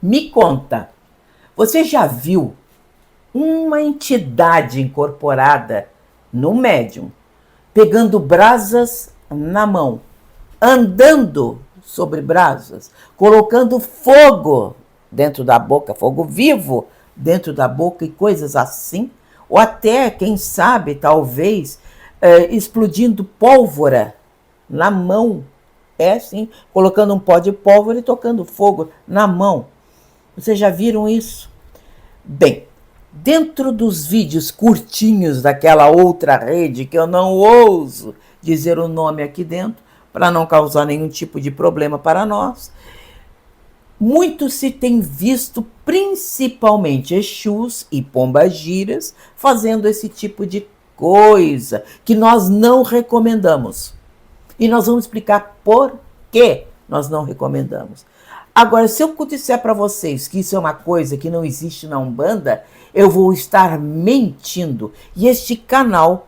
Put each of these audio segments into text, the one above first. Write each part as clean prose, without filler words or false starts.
Me conta, você já viu uma entidade incorporada no médium, pegando brasas na mão, andando sobre brasas, colocando fogo dentro da boca, fogo vivo dentro da boca e coisas assim? Ou até, quem sabe, talvez, explodindo pólvora na mão. É, sim, colocando um pó de pólvora e tocando fogo na mão. Vocês já viram isso? Bem, dentro dos vídeos curtinhos daquela outra rede, que eu não ouso dizer o nome aqui dentro, para não causar nenhum tipo de problema para nós, muito se tem visto, principalmente Exus e Pombagiras, fazendo esse tipo de coisa que nós não recomendamos. E nós vamos explicar por que nós não recomendamos. Agora, se eu disser para vocês que isso é uma coisa que não existe na Umbanda, eu vou estar mentindo. E este canal,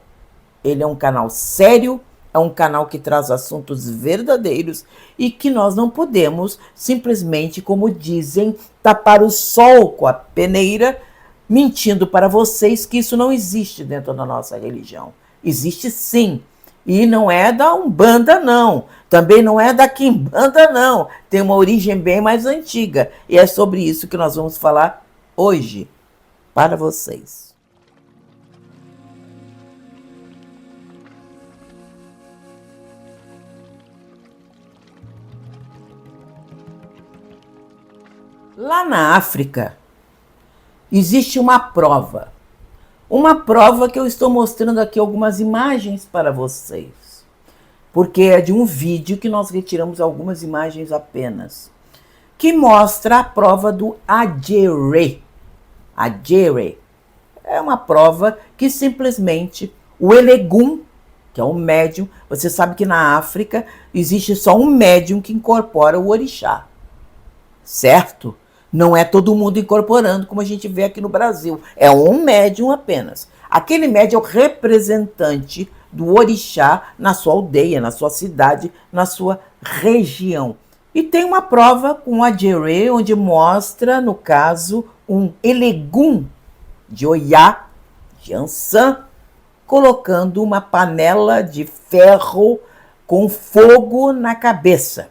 ele é um canal sério, é um canal que traz assuntos verdadeiros e que nós não podemos simplesmente, como dizem, tapar o sol com a peneira, mentindo para vocês que isso não existe dentro da nossa religião. Existe sim. E não é da Umbanda, não. Também não é da Quimbanda, não. Tem uma origem bem mais antiga. E é sobre isso que nós vamos falar hoje para vocês. Lá na África, existe uma prova. Uma prova que eu estou mostrando aqui algumas imagens para vocês. Porque é de um vídeo que nós retiramos algumas imagens apenas. Que mostra a prova do Adjere. Adjere é uma prova que simplesmente o Elegum, que é um médium, você sabe que na África existe só um médium que incorpora o orixá. Certo? Não é todo mundo incorporando, como a gente vê aqui no Brasil. É um médium apenas. Aquele médium é o representante do orixá na sua aldeia, na sua cidade, na sua região. E tem uma prova com a Adjere, onde mostra, no caso, um Elegum de Oiá, de Ansan, colocando uma panela de ferro com fogo na cabeça.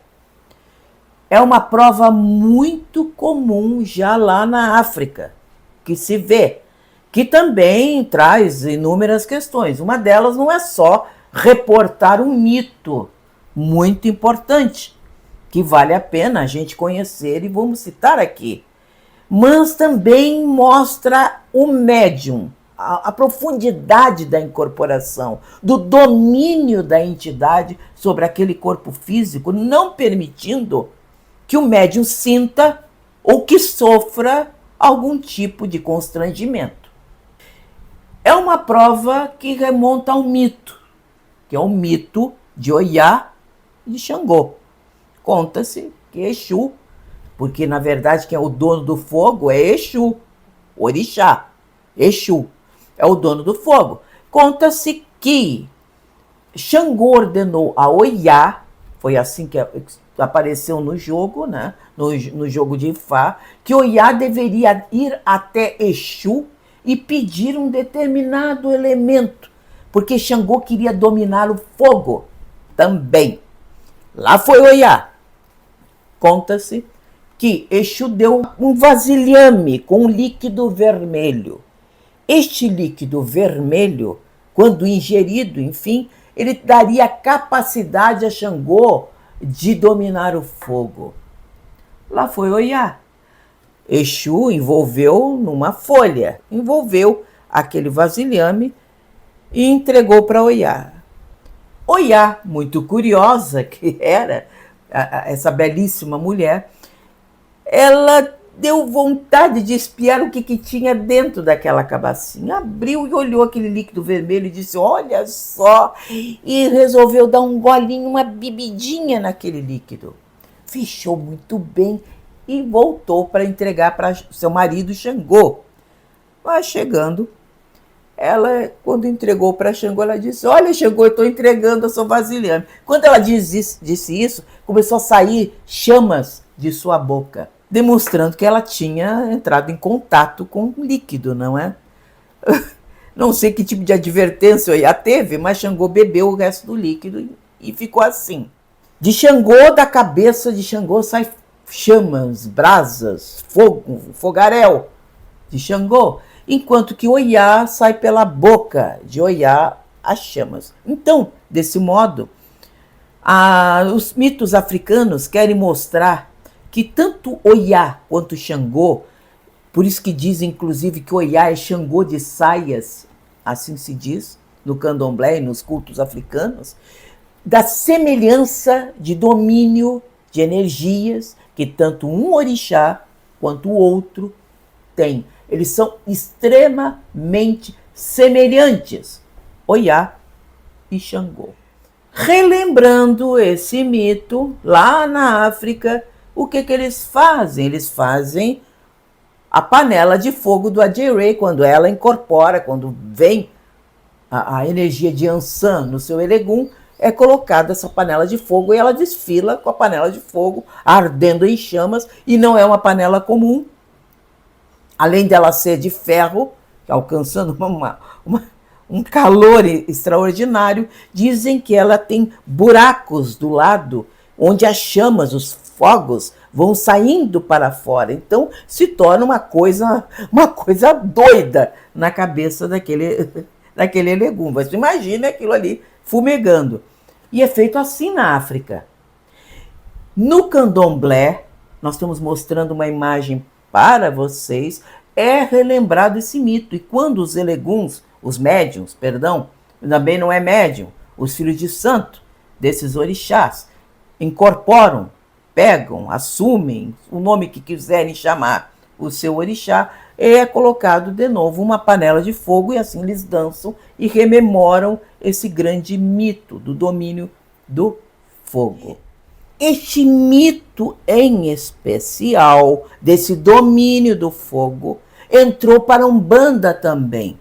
É uma prova muito comum já lá na África, que se vê, que também traz inúmeras questões. Uma delas não é só reportar um mito muito importante, que vale a pena a gente conhecer e vamos citar aqui, mas também mostra o médium, a profundidade da incorporação, do domínio da entidade sobre aquele corpo físico, não permitindo que o médium sinta ou que sofra algum tipo de constrangimento. É uma prova que remonta ao mito, que é o mito de Oiá e de Xangô. Conta-se que Exu, porque na verdade quem é o dono do fogo é Exu, orixá. Exu é o dono do fogo. Conta-se que Xangô ordenou a Oiá, foi assim que apareceu no jogo, né? no jogo de Ifá, que Oiá deveria ir até Exu e pedir um determinado elemento, porque Xangô queria dominar o fogo também. Lá foi Oiá. Conta-se que Exu deu um vasilhame com um líquido vermelho. Este líquido vermelho, quando ingerido, enfim, ele daria capacidade a Xangô de dominar o fogo. Lá foi Oiá. Exu envolveu numa folha, envolveu aquele vasilhame e entregou para Oiá. Oiá, muito curiosa que era, essa belíssima mulher, ela deu vontade de espiar o que tinha dentro daquela cabacinha. Abriu e olhou aquele líquido vermelho e disse, olha só, e resolveu dar um golinho, uma bebidinha naquele líquido. Fechou muito bem e voltou para entregar para seu marido Xangô. Mas chegando, ela, quando entregou para Xangô, ela disse, olha Xangô, eu estou entregando a sua vasilhame. Quando ela disse isso, começou a sair chamas de sua boca. demonstrando que ela tinha entrado em contato com o líquido, não é? Não sei que tipo de advertência Oiá teve, mas Xangô bebeu o resto do líquido e ficou assim. De Xangô, da cabeça de Xangô, sai chamas, brasas, fogo, fogaréu de Xangô, enquanto que Oiá sai pela boca de Oiá as chamas. Então, desse modo, os mitos africanos querem mostrar que tanto Oiá quanto Xangô, por isso que dizem inclusive que Oiá é Xangô de saias, assim se diz no candomblé e nos cultos africanos, da semelhança de domínio de energias que tanto um orixá quanto o outro tem. Eles são extremamente semelhantes, Oiá e Xangô. Relembrando esse mito, lá na África, o que eles fazem? Eles fazem a panela de fogo do Adjere, quando ela incorpora, quando vem a energia de Ansan no seu Elegum, é colocada essa panela de fogo e ela desfila com a panela de fogo ardendo em chamas, e não é uma panela comum. Além dela ser de ferro, alcançando um calor extraordinário, dizem que ela tem buracos do lado onde as chamas, os fogos, vão saindo para fora. Então se torna uma coisa doida na cabeça daquele legume. Mas imagina aquilo ali fumegando. E é feito assim na África. No candomblé, nós estamos mostrando uma imagem para vocês, é relembrado esse mito. E quando os eleguns, os médiums, também não é médium, os filhos de santo desses orixás, incorporam, pegam, assumem o nome que quiserem chamar o seu orixá, é colocado de novo uma panela de fogo e assim eles dançam e rememoram esse grande mito do domínio do fogo. Este mito em especial, desse domínio do fogo, entrou para a Umbanda também.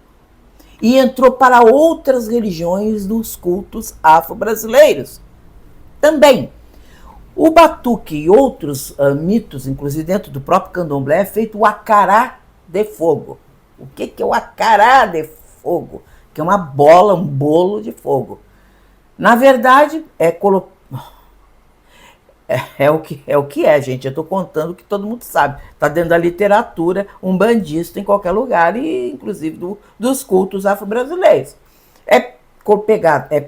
E entrou para outras religiões dos cultos afro-brasileiros também. O batuque e outros mitos, inclusive dentro do próprio candomblé, é feito o acará de fogo. O que é o acará de fogo? Que é uma bola, um bolo de fogo. Na verdade, o que é, gente. Eu estou contando o que todo mundo sabe. Está dentro da literatura, umbandista em qualquer lugar, e inclusive dos cultos afro-brasileiros.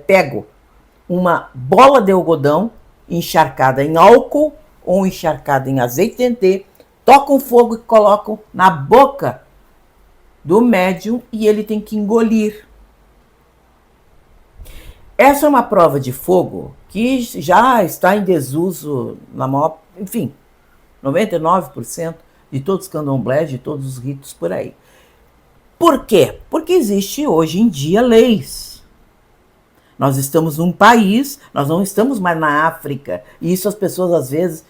Pego uma bola de algodão encharcada em álcool ou encharcada em azeite dendê, tocam fogo e colocam na boca do médium e ele tem que engolir. Essa é uma prova de fogo que já está em desuso na maior, 99% de todos os candomblés, de todos os ritos por aí. Por quê? Porque existe hoje em dia leis. Nós estamos num país, nós não estamos mais na África. E isso as pessoas, às vezes,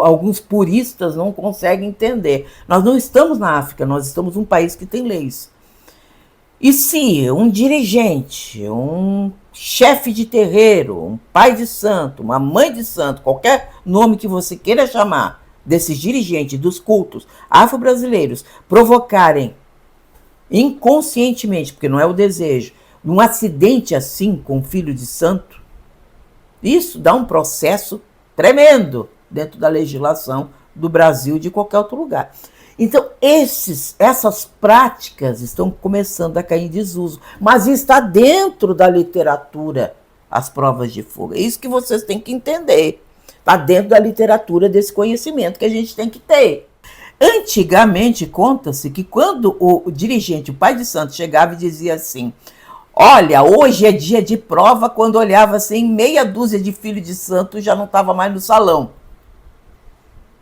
alguns puristas não conseguem entender. Nós não estamos na África, nós estamos num país que tem leis. E se um dirigente, um chefe de terreiro, um pai de santo, uma mãe de santo, qualquer nome que você queira chamar desses dirigentes dos cultos afro-brasileiros, provocarem inconscientemente, porque não é o desejo, um acidente assim com um filho de santo, isso dá um processo tremendo dentro da legislação do Brasil e de qualquer outro lugar. Então, essas práticas estão começando a cair em desuso, mas está dentro da literatura as provas de fogo. É isso que vocês têm que entender. Está dentro da literatura desse conhecimento que a gente tem que ter. Antigamente, conta-se que quando o dirigente, o pai de santo, chegava e dizia assim: olha, hoje é dia de prova, quando olhava assim, meia dúzia de filhos de santo já não estava mais no salão.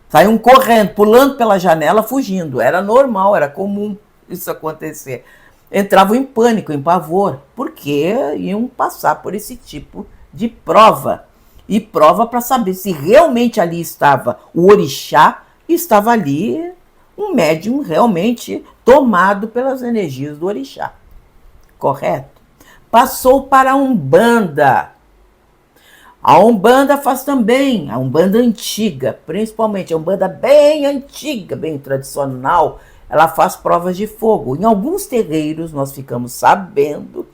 Saíam correndo, pulando pela janela, fugindo. Era normal, era comum isso acontecer. Entravam em pânico, em pavor, porque iam passar por esse tipo de prova. E prova para saber se realmente ali estava o orixá, estava ali um médium realmente tomado pelas energias do orixá. Correto? Passou para a Umbanda. A Umbanda faz também, a Umbanda antiga, principalmente, a Umbanda bem antiga, bem tradicional, ela faz provas de fogo. Em alguns terreiros, nós ficamos sabendo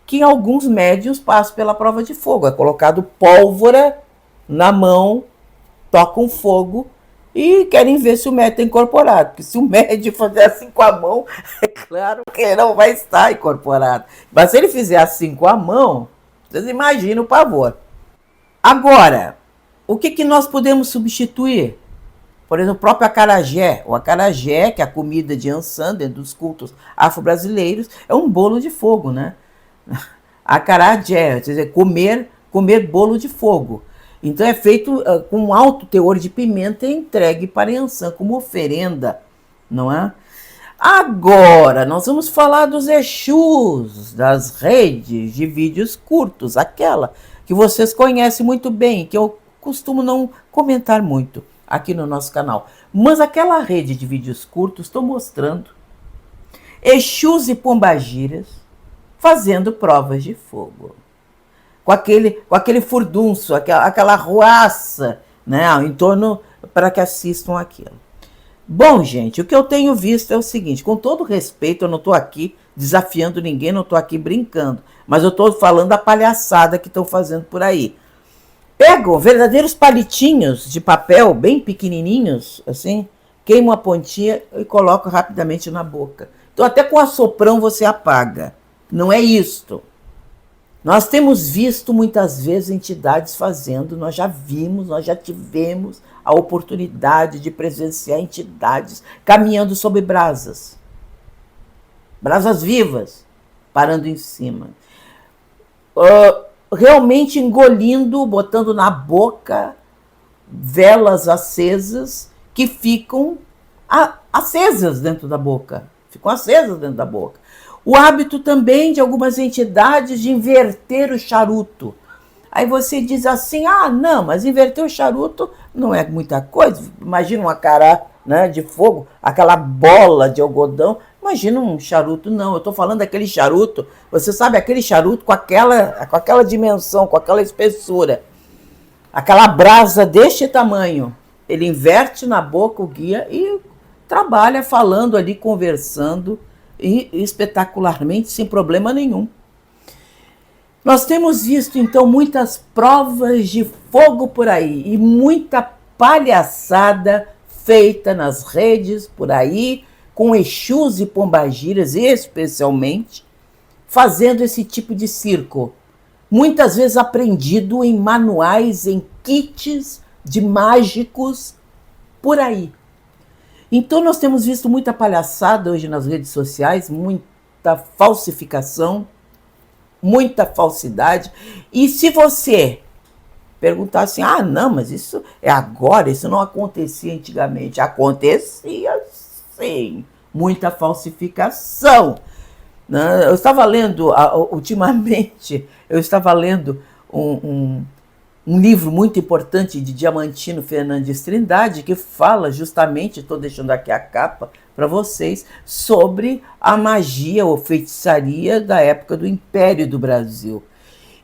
que alguns médiuns passam pela prova de fogo. É colocado pólvora na mão, tocam fogo e querem ver se o médium está incorporado. Porque se o médium fazer assim com a mão, é claro que ele não vai estar incorporado. Mas se ele fizer assim com a mão, vocês imaginam o pavor. Agora, o que nós podemos substituir? Por exemplo, o próprio acarajé. O acarajé, que é a comida de Ançã, dentro dos cultos afro-brasileiros, é um bolo de fogo, né? Acarajé, quer dizer, comer bolo de fogo. Então é feito com alto teor de pimenta e entregue para Ançã como oferenda, não é? Agora, nós vamos falar dos Exus, das redes de vídeos curtos, aquela que vocês conhecem muito bem, que eu costumo não comentar muito aqui no nosso canal. Mas aquela rede de vídeos curtos, estou mostrando Exus e pombagiras fazendo provas de fogo. Com aquele furdunço, aquela arruaça, né, em torno para que assistam aquilo. Bom, gente, o que eu tenho visto é o seguinte, com todo respeito, eu não estou aqui desafiando ninguém, não estou aqui brincando, mas eu estou falando da palhaçada que estão fazendo por aí. Pegam verdadeiros palitinhos de papel, bem pequenininhos, assim, queimam a pontinha e colocam rapidamente na boca. Então até com assoprão você apaga. Não é isto. Nós temos visto muitas vezes entidades fazendo, nós já vimos, nós já tivemos a oportunidade de presenciar entidades caminhando sobre brasas. Brasas vivas, parando em cima. Realmente engolindo, botando na boca velas acesas que ficam acesas dentro da boca. Ficam acesas dentro da boca. O hábito também de algumas entidades de inverter o charuto. Aí você diz assim, não, mas inverter o charuto não é muita coisa. Imagina uma cará, né, de fogo, aquela bola de algodão. Imagina um charuto, não. Eu estou falando daquele charuto, você sabe, aquele charuto com aquela dimensão, com aquela espessura. Aquela brasa deste tamanho. Ele inverte na boca o guia e trabalha falando ali, conversando, e espetacularmente, sem problema nenhum. Nós temos visto, então, muitas provas de fogo por aí e muita palhaçada feita nas redes por aí, com Exus e pombagiras, especialmente, fazendo esse tipo de circo. Muitas vezes aprendido em manuais, em kits de mágicos por aí. Então nós temos visto muita palhaçada hoje nas redes sociais, muita falsificação, muita falsidade. E se você perguntar assim, não, mas isso é agora, isso não acontecia antigamente. Acontecia sim, muita falsificação. Eu estava lendo, ultimamente, um livro muito importante de Diamantino Fernandes Trindade, que fala justamente, estou deixando aqui a capa para vocês, sobre a magia ou feitiçaria da época do Império do Brasil.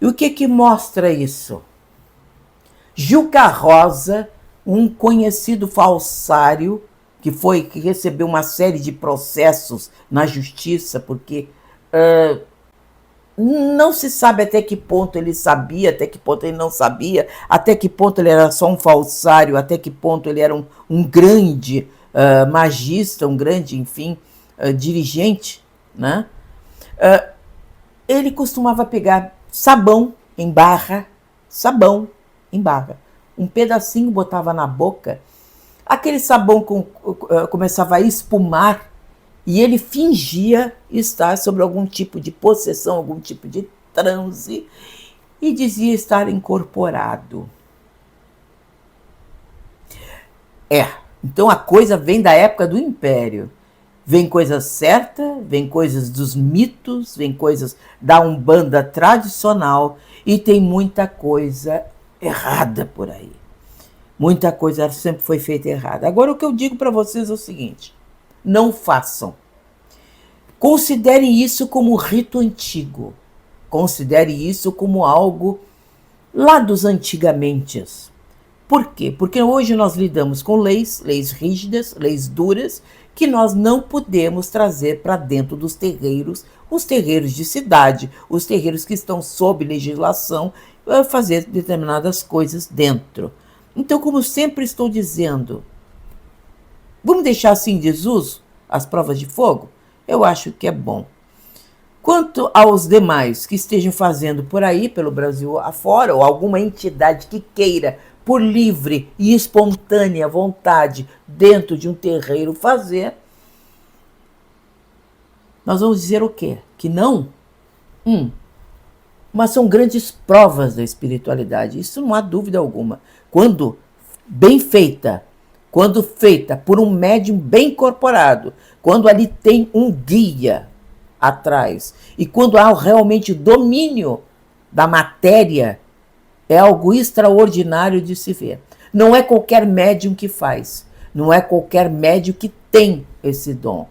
E o que mostra isso? Gil Carroza, um conhecido falsário, que recebeu uma série de processos na justiça, porque não se sabe até que ponto ele sabia, até que ponto ele não sabia, até que ponto ele era só um falsário, até que ponto ele era um grande magista, um grande, enfim, dirigente, né? Ele costumava pegar sabão em barra, um pedacinho botava na boca, aquele sabão começava a espumar, e ele fingia estar sob algum tipo de possessão, algum tipo de transe, e dizia estar incorporado. Então a coisa vem da época do Império. Vem coisa certa, vem coisas dos mitos, vem coisas da Umbanda tradicional, e tem muita coisa errada por aí. Muita coisa sempre foi feita errada. Agora o que eu digo para vocês é o seguinte: não façam. Considere isso como rito antigo. Considere isso como algo lá dos antigamente. Por quê? Porque hoje nós lidamos com leis rígidas, leis duras, que nós não podemos trazer para dentro dos terreiros, os terreiros de cidade, os terreiros que estão sob legislação, fazer determinadas coisas dentro. Então, como sempre estou dizendo, vamos deixar assim em desuso as provas de fogo? Eu acho que é bom. Quanto aos demais que estejam fazendo por aí, pelo Brasil afora, ou alguma entidade que queira, por livre e espontânea vontade, dentro de um terreiro fazer, nós vamos dizer o quê? Que não? Mas são grandes provas da espiritualidade, isso não há dúvida alguma. Quando bem feita, quando feita por um médium bem incorporado, quando ali tem um guia atrás, e quando há realmente domínio da matéria, é algo extraordinário de se ver. Não é qualquer médium que faz, não é qualquer médium que tem esse dom.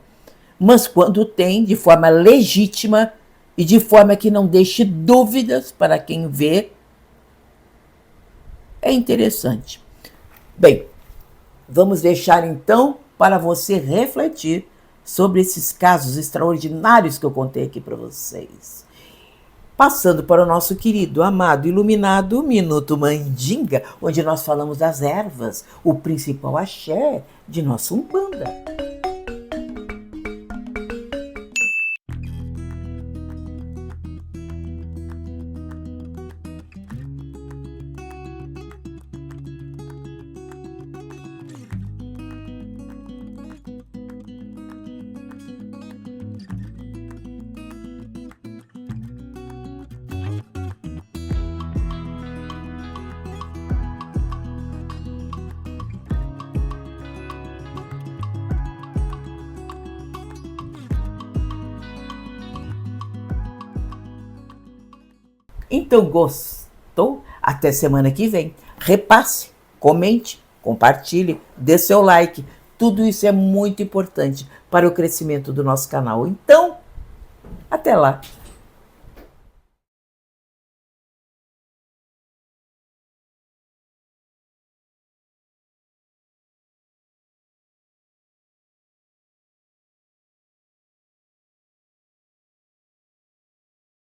Mas quando tem, de forma legítima e de forma que não deixe dúvidas para quem vê, é interessante. Bem, vamos deixar então para você refletir sobre esses casos extraordinários que eu contei aqui para vocês. Passando para o nosso querido, amado, iluminado Minuto Mandinga, onde nós falamos das ervas, o principal axé de nossa Umbanda. Então, gostou? Até semana que vem. Repasse, comente, compartilhe, dê seu like. Tudo isso é muito importante para o crescimento do nosso canal. Então, até lá!